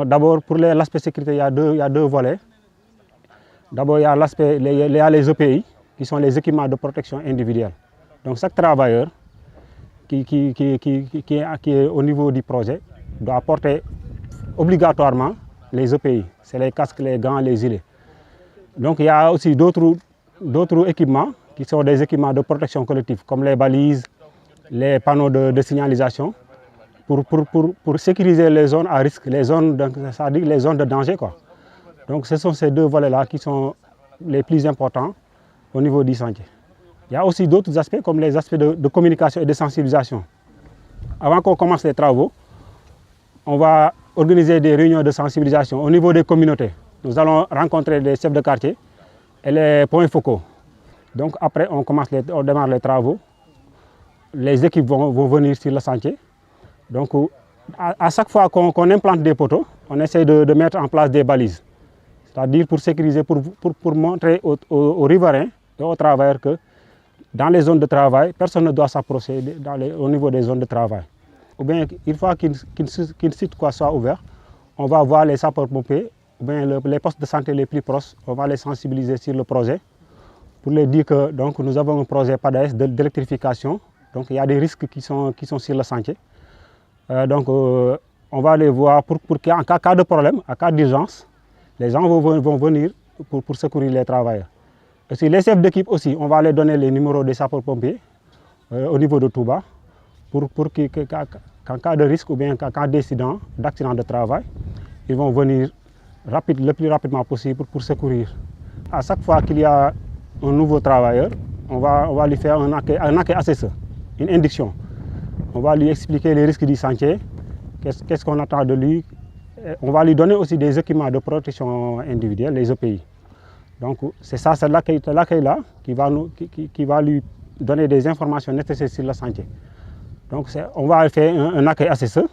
D'abord, pour l'aspect sécurité, il y a deux volets. D'abord, il y a les EPI, qui sont les équipements de protection individuelle. Donc chaque travailleur qui est au niveau du projet doit porter obligatoirement les EPI. C'est les casques, les gants, les gilets. Donc il y a aussi d'autres équipements qui sont des équipements de protection collective, comme les balises, les panneaux de signalisation, pour sécuriser les zones à risque, c'est-à-dire les zones de danger, quoi. Donc ce sont ces deux volets-là qui sont les plus importants au niveau du chantier. Il y a aussi d'autres aspects, comme les aspects de communication et de sensibilisation. Avant qu'on commence les travaux, on va organiser des réunions de sensibilisation au niveau des communautés. Nous allons rencontrer les chefs de quartier et les points focaux. Donc après, on démarre les travaux. Les équipes vont venir sur le chantier. Donc à chaque fois qu'on implante des poteaux, on essaie de mettre en place des balises. C'est-à-dire pour sécuriser, pour montrer aux riverains et aux travailleurs que dans les zones de travail, personne ne doit s'approcher au niveau des zones de travail. Ou bien, une fois qu'une site soit ouvert, on va voir les sapeurs-pompiers, ou bien les postes de santé les plus proches, on va les sensibiliser sur le projet pour leur dire que donc, nous avons un projet PADAES d'électrification. Donc il y a des risques qui sont sur le chantier. On va les voir pour qu'en cas de problème, en cas d'urgence, les gens vont venir pour secourir les travailleurs. Aussi, les chefs d'équipe aussi, on va les donner les numéros des sapeurs-pompiers au niveau de Touba pour qu'en cas de risque ou bien qu'en cas d'accident de travail, ils vont venir le plus rapidement possible pour secourir. À chaque fois qu'il y a un nouveau travailleur, on va lui faire un accueil assesseur, une induction. On va lui expliquer les risques du chantier, qu'est-ce qu'on attend de lui. On va lui donner aussi des équipements de protection individuelle, les EPI. Donc c'est l'accueil-là qui va lui donner des informations nécessaires sur le chantier. Donc on va faire un accueil assesseur.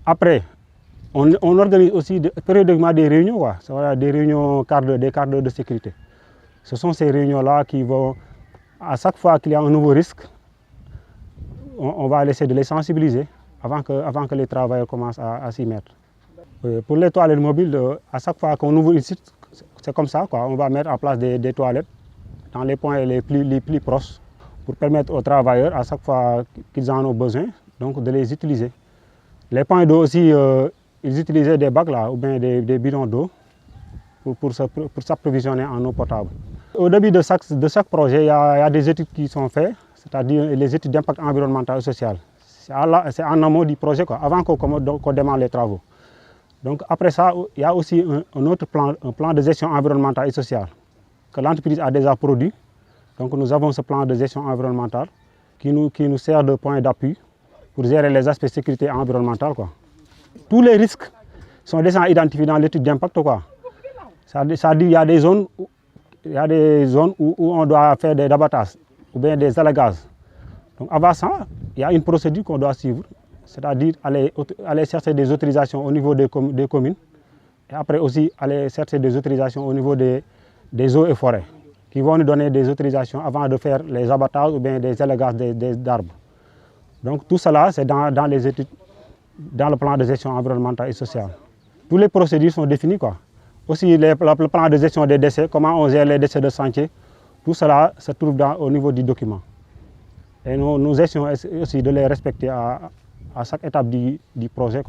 Après, on organise aussi périodiquement des réunions, des réunions des quarts d'heure de sécurité. Ce sont ces réunions-là qui vont, à chaque fois qu'il y a un nouveau risque, on va essayer de les sensibiliser avant que les travailleurs commencent à s'y mettre. Pour les toilettes mobiles, à chaque fois qu'on ouvre une site, c'est comme ça, on va mettre en place des toilettes dans les points les plus proches pour permettre aux travailleurs, à chaque fois qu'ils en ont besoin, donc de les utiliser. Les points d'eau aussi, ils utilisaient des bacs ou bien des bidons d'eau pour s'approvisionner en eau potable. Au début de chaque projet, il y a des études qui sont faites, c'est-à-dire les études d'impact environnemental et social. C'est en amont du projet, avant qu'on démarre les travaux. Donc après ça, il y a aussi un autre plan, un plan de gestion environnementale et sociale que l'entreprise a déjà produit. Donc nous avons ce plan de gestion environnementale qui nous sert de point d'appui pour gérer les aspects de sécurité environnementale. Tous les risques sont déjà identifiés dans l'étude d'impact. Ça dit qu'il y a des zones où on doit faire des abattages ou bien des allagages. Donc avant ça, il y a une procédure qu'on doit suivre, c'est-à-dire aller chercher des autorisations au niveau des communes et après aussi aller chercher des autorisations au niveau des eaux et forêts qui vont nous donner des autorisations avant de faire les abattages ou bien des élagages d'arbres. Donc tout cela, c'est dans les études, dans le plan de gestion environnementale et sociale. Toutes les procédures sont définies. Aussi le plan de gestion des déchets, comment on gère les déchets de chantier, tout cela se trouve au niveau du document. Et nous essayons aussi de les respecter à chaque étape du projet.